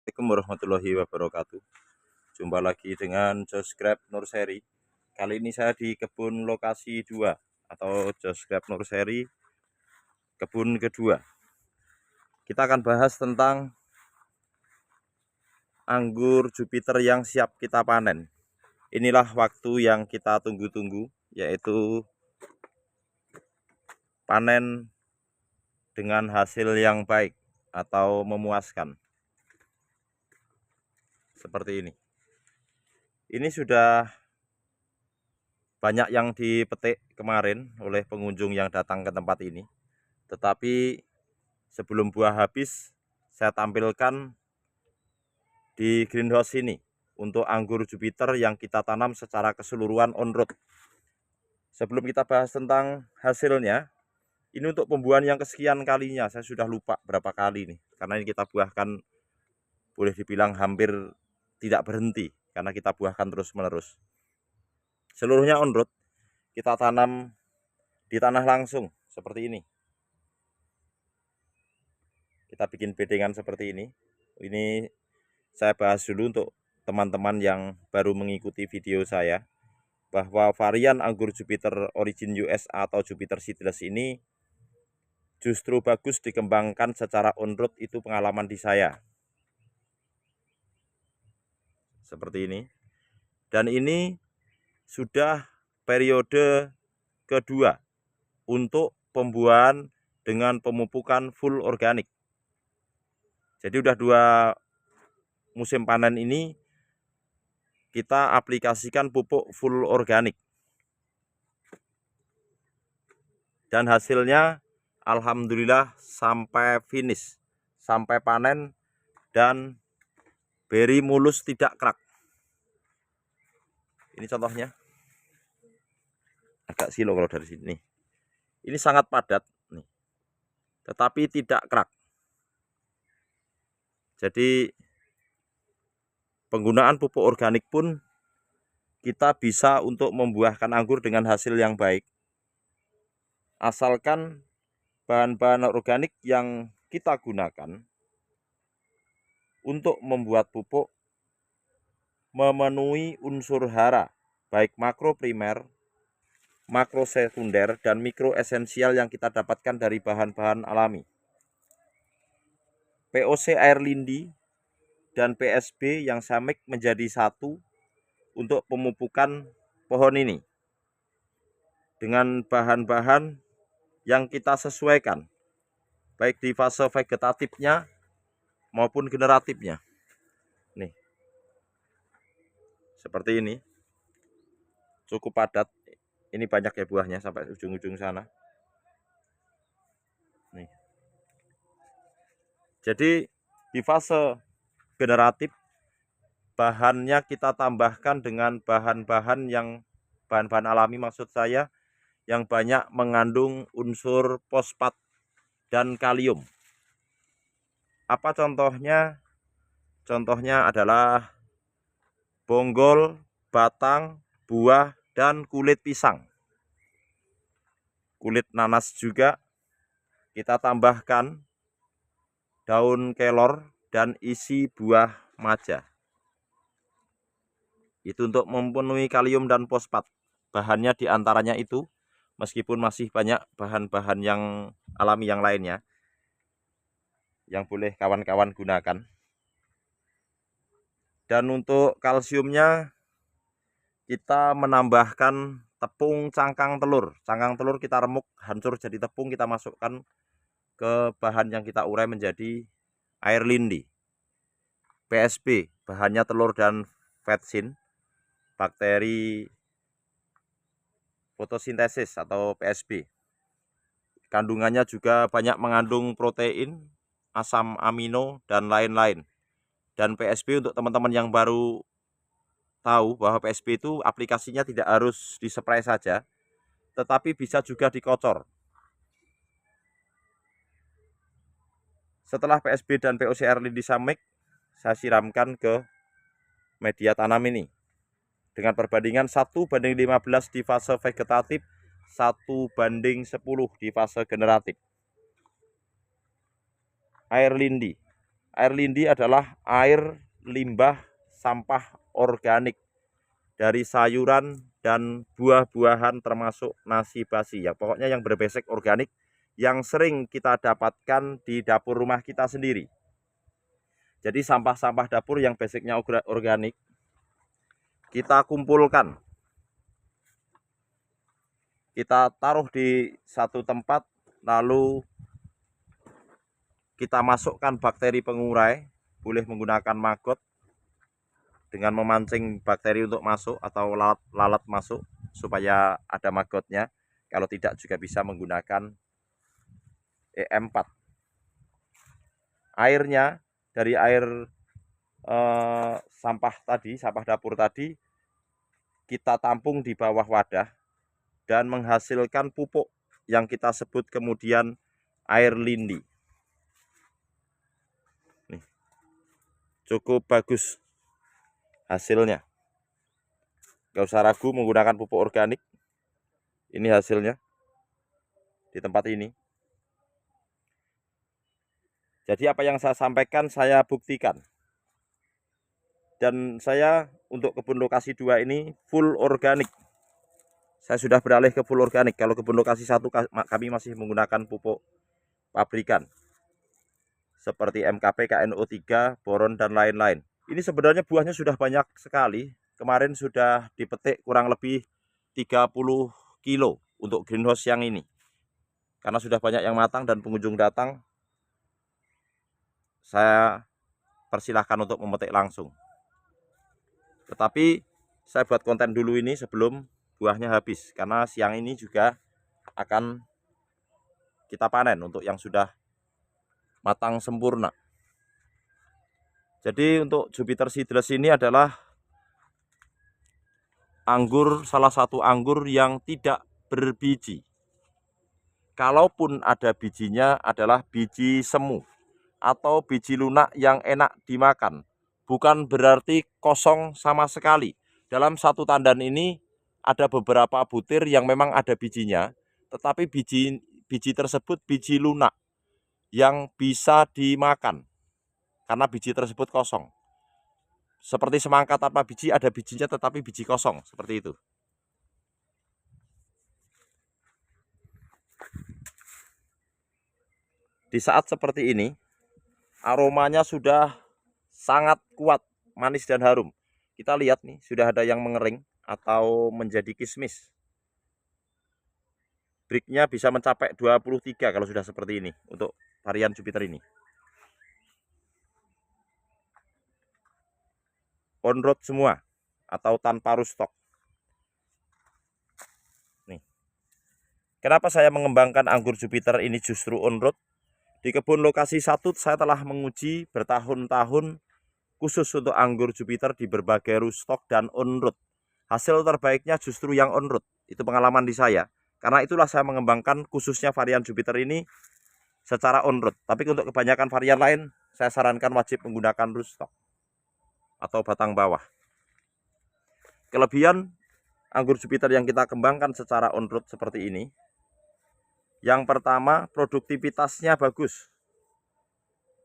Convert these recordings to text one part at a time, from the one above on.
Assalamualaikum warahmatullahi wabarakatuh. Jumpa lagi dengan Josgrab Nurseri. Kali ini saya di kebun lokasi 2 atau Josgrab Nurseri kebun kedua. Kita akan bahas tentang anggur Jupiter yang siap kita panen. Inilah waktu yang kita tunggu-tunggu, yaitu panen dengan hasil yang baik atau memuaskan. Seperti ini. Ini sudah banyak yang dipetik kemarin oleh pengunjung yang datang ke tempat ini. Tetapi sebelum buah habis, saya tampilkan di greenhouse ini untuk anggur Jupiter yang kita tanam secara keseluruhan on road. Sebelum kita bahas tentang hasilnya, ini untuk pembuahan yang kesekian kalinya. Saya sudah lupa berapa kali nih, karena ini kita buahkan boleh dibilang hampir tidak berhenti, karena kita buahkan terus menerus. Seluruhnya on road, kita tanam di tanah langsung seperti ini. Kita bikin bedengan seperti ini. Ini saya bahas dulu untuk teman-teman yang baru mengikuti video saya, bahwa varian anggur Jupiter Origin US atau Jupiter Seedless ini justru bagus dikembangkan secara on road. Itu pengalaman di saya. Seperti ini. Dan ini sudah periode kedua untuk pembuahan dengan pemupukan full organik. Jadi udah 2 musim panen ini kita aplikasikan pupuk full organik. Dan hasilnya alhamdulillah sampai finish, sampai panen dan beri mulus tidak kerak. Ini contohnya. Agak silo kalau dari sini. Ini sangat padat nih. Tetapi tidak kerak. Jadi penggunaan pupuk organik pun kita bisa untuk membuahkan anggur dengan hasil yang baik. Asalkan bahan-bahan organik yang kita gunakan untuk membuat pupuk memenuhi unsur hara, baik makro primer, makro sekunder, dan mikro esensial yang kita dapatkan dari bahan-bahan alami. POC air lindi dan PSB yang saya mix menjadi satu untuk pemupukan pohon ini dengan bahan-bahan yang kita sesuaikan, baik di fase vegetatifnya maupun generatifnya. Nih, seperti ini, cukup padat. Ini banyak ya buahnya sampai ujung-ujung sana. Nih. Jadi di fase generatif bahannya kita tambahkan dengan bahan-bahan alami, maksud saya yang banyak mengandung unsur fosfat dan kalium. Apa contohnya? Contohnya adalah bonggol, batang, buah, dan kulit pisang. Kulit nanas juga kita tambahkan, daun kelor, dan isi buah maja. Itu untuk memenuhi kalium dan fosfat. Bahannya diantaranya itu, meskipun masih banyak bahan-bahan yang alami yang lainnya yang boleh kawan-kawan gunakan. Dan untuk kalsiumnya kita menambahkan tepung cangkang telur. Cangkang telur kita remuk hancur jadi tepung, kita masukkan ke bahan yang kita urai menjadi air lindi. PSB bahannya telur dan vetsin, bakteri fotosintesis atau PSB. Kandungannya juga banyak mengandung protein, asam amino, dan lain-lain. Dan PSB untuk teman-teman yang baru tahu bahwa PSB itu aplikasinya tidak harus dispray saja, tetapi bisa juga dikocor. Setelah PSB dan POCR disamik, saya siramkan ke media tanam ini dengan perbandingan 1:15 di fase vegetatif, 1:10 di fase generatif. Air lindi Air lindi adalah air limbah sampah organik dari sayuran dan buah-buahan termasuk nasi basi. Ya, pokoknya yang berbasik organik yang sering kita dapatkan di dapur rumah kita sendiri. Jadi sampah-sampah dapur yang basicnya organik kita kumpulkan. Kita taruh di satu tempat, lalu kita masukkan bakteri pengurai, boleh menggunakan maggot dengan memancing bakteri untuk masuk atau lalat masuk supaya ada maggotnya. Kalau tidak juga bisa menggunakan EM4. Airnya dari air sampah tadi, sampah dapur tadi, kita tampung di bawah wadah dan menghasilkan pupuk yang kita sebut kemudian air lindi. Nih, cukup bagus hasilnya. Gak usah ragu menggunakan pupuk organik. Ini hasilnya di tempat ini. Jadi apa yang saya sampaikan saya buktikan. Dan saya untuk kebun lokasi 2 ini full organik. Saya sudah beralih ke full organik. Kalau kebun lokasi 1 kami masih menggunakan pupuk pabrikan seperti MKP, KNO3, boron dan lain-lain. Ini sebenarnya buahnya sudah banyak sekali. Kemarin sudah dipetik kurang lebih 30 kilo untuk greenhouse yang ini. Karena sudah banyak yang matang dan pengunjung datang, saya persilahkan untuk memetik langsung. Tetapi saya buat konten dulu ini sebelum buahnya habis, karena siang ini juga akan kita panen untuk yang sudah matang sempurna. Jadi untuk Jupiter Seedless ini adalah anggur, salah satu anggur yang tidak berbiji. Kalaupun ada bijinya adalah biji semu atau biji lunak yang enak dimakan. Bukan berarti kosong sama sekali. Dalam satu tandan ini ada beberapa butir yang memang ada bijinya, tetapi biji tersebut biji lunak yang bisa dimakan karena biji tersebut kosong. Seperti semangka tanpa biji, ada bijinya tetapi biji kosong, seperti itu. Di saat seperti ini, aromanya sudah sangat kuat, manis dan harum. Kita lihat nih, sudah ada yang mengering atau menjadi kismis. Breaknya bisa mencapai 23 kalau sudah seperti ini untuk varian Jupiter ini. On road semua atau tanpa rootstock. Nih. Kenapa saya mengembangkan anggur Jupiter ini justru on road? Di kebun lokasi 1 saya telah menguji bertahun-tahun khusus untuk anggur Jupiter di berbagai rootstock dan on road. Hasil terbaiknya justru yang on road. Itu pengalaman di saya. Karena itulah saya mengembangkan khususnya varian Jupiter ini secara on road. Tapi untuk kebanyakan varian lain, saya sarankan wajib menggunakan rootstock atau batang bawah. Kelebihan anggur Jupiter yang kita kembangkan secara on road seperti ini. Yang pertama, produktivitasnya bagus.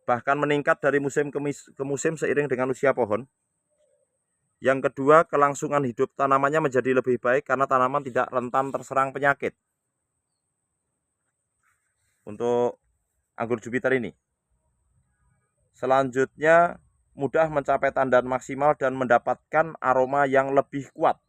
Bahkan meningkat dari musim ke musim seiring dengan usia pohon. Yang kedua, kelangsungan hidup tanamannya menjadi lebih baik karena tanaman tidak rentan terserang penyakit. Untuk anggur Jupiter ini. Selanjutnya, mudah mencapai tandan maksimal dan mendapatkan aroma yang lebih kuat.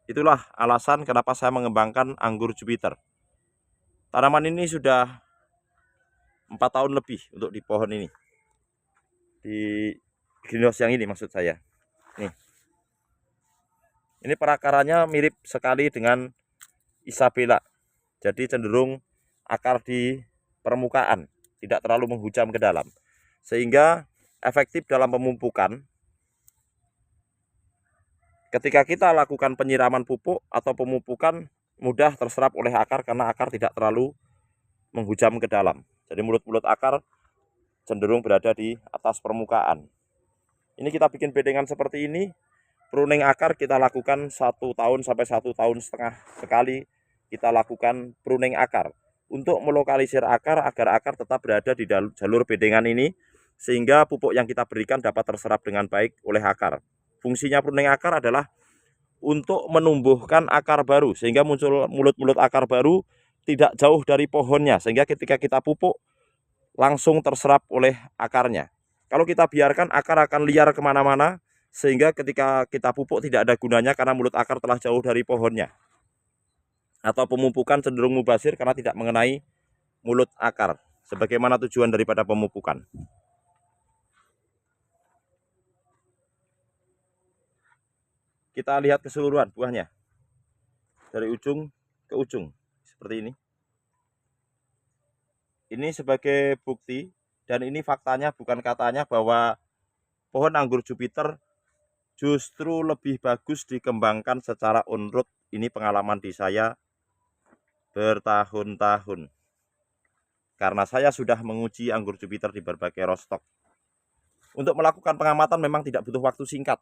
Itulah alasan kenapa saya mengembangkan anggur Jupiter. Tanaman ini sudah 4 tahun lebih untuk di pohon ini. Di greenhouse yang ini maksud saya. Nih. Ini perakarannya mirip sekali dengan Isabella. Jadi cenderung akar di permukaan, tidak terlalu menghujam ke dalam. Sehingga efektif dalam pemupukan. Ketika kita lakukan penyiraman pupuk atau pemupukan, mudah terserap oleh akar karena akar tidak terlalu menghujam ke dalam. Jadi mulut-mulut akar cenderung berada di atas permukaan. Ini kita bikin bedengan seperti ini pruning akar kita lakukan 1 tahun sampai 1,5 tahun sekali kita lakukan pruning akar untuk melokalisir akar agar akar tetap berada di jalur bedengan ini sehingga pupuk yang kita berikan dapat terserap dengan baik oleh akar. Fungsinya pruning akar adalah untuk menumbuhkan akar baru sehingga muncul mulut-mulut akar baru tidak jauh dari pohonnya sehingga ketika kita pupuk langsung terserap oleh akarnya. Kalau kita biarkan akar akan liar kemana-mana sehingga ketika kita pupuk tidak ada gunanya karena mulut akar telah jauh dari pohonnya. Atau pemupukan cenderung mubazir karena tidak mengenai mulut akar sebagaimana tujuan daripada pemupukan. Kita lihat keseluruhan buahnya dari ujung ke ujung seperti ini. Ini sebagai bukti dan ini faktanya, bukan katanya, bahwa pohon anggur Jupiter justru lebih bagus dikembangkan secara on-road. Ini pengalaman di saya bertahun-tahun karena saya sudah menguji anggur Jupiter di berbagai rostock. Untuk melakukan pengamatan memang tidak butuh waktu singkat.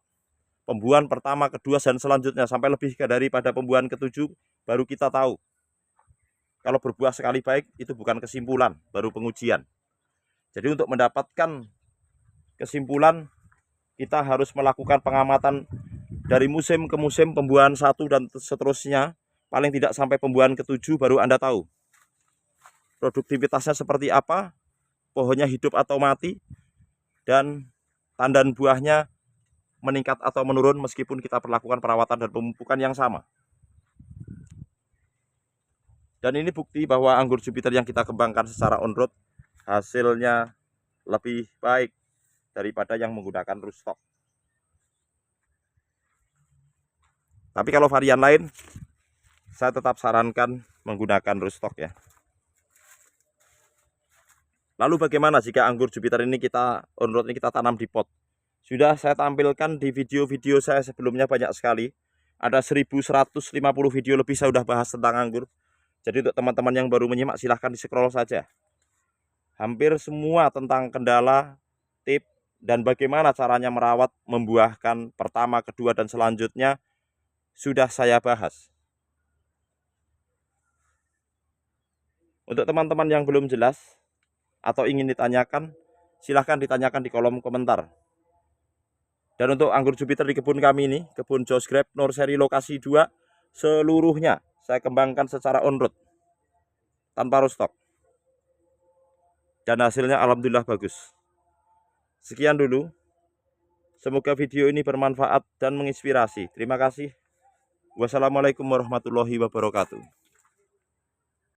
Pembuahan pertama, kedua, dan selanjutnya sampai lebih daripada pembuahan ketujuh baru kita tahu kalau berbuah sekali baik. Itu bukan kesimpulan, baru pengujian. Jadi untuk mendapatkan kesimpulan kita harus melakukan pengamatan dari musim ke musim, pembuahan 1 dan seterusnya. Paling tidak sampai pembuahan ketujuh baru Anda tahu produktivitasnya seperti apa, pohonnya hidup atau mati, dan tandan buahnya meningkat atau menurun meskipun kita perlakukan perawatan dan pemupukan yang sama. Dan ini bukti bahwa anggur Jupiter yang kita kembangkan secara on-road hasilnya lebih baik daripada yang menggunakan rootstock. Tapi kalau varian lain, saya tetap sarankan menggunakan rootstock ya. Lalu bagaimana jika anggur Jupiter ini kita on-road ini kita tanam di pot? Sudah saya tampilkan di video-video saya sebelumnya banyak sekali. Ada 1150 video lebih saya sudah bahas tentang anggur. Jadi untuk teman-teman yang baru menyimak silahkan di scroll saja. Hampir semua tentang kendala, tip, dan bagaimana caranya merawat, membuahkan pertama, kedua, dan selanjutnya sudah saya bahas. Untuk teman-teman yang belum jelas atau ingin ditanyakan, silahkan ditanyakan di kolom komentar. Dan untuk anggur Jupiter di kebun kami ini, kebun Josh Grab Nursery lokasi 2, seluruhnya saya kembangkan secara on-road tanpa rootstock. Dan hasilnya alhamdulillah bagus. Sekian dulu. Semoga video ini bermanfaat dan menginspirasi. Terima kasih. Wassalamualaikum warahmatullahi wabarakatuh.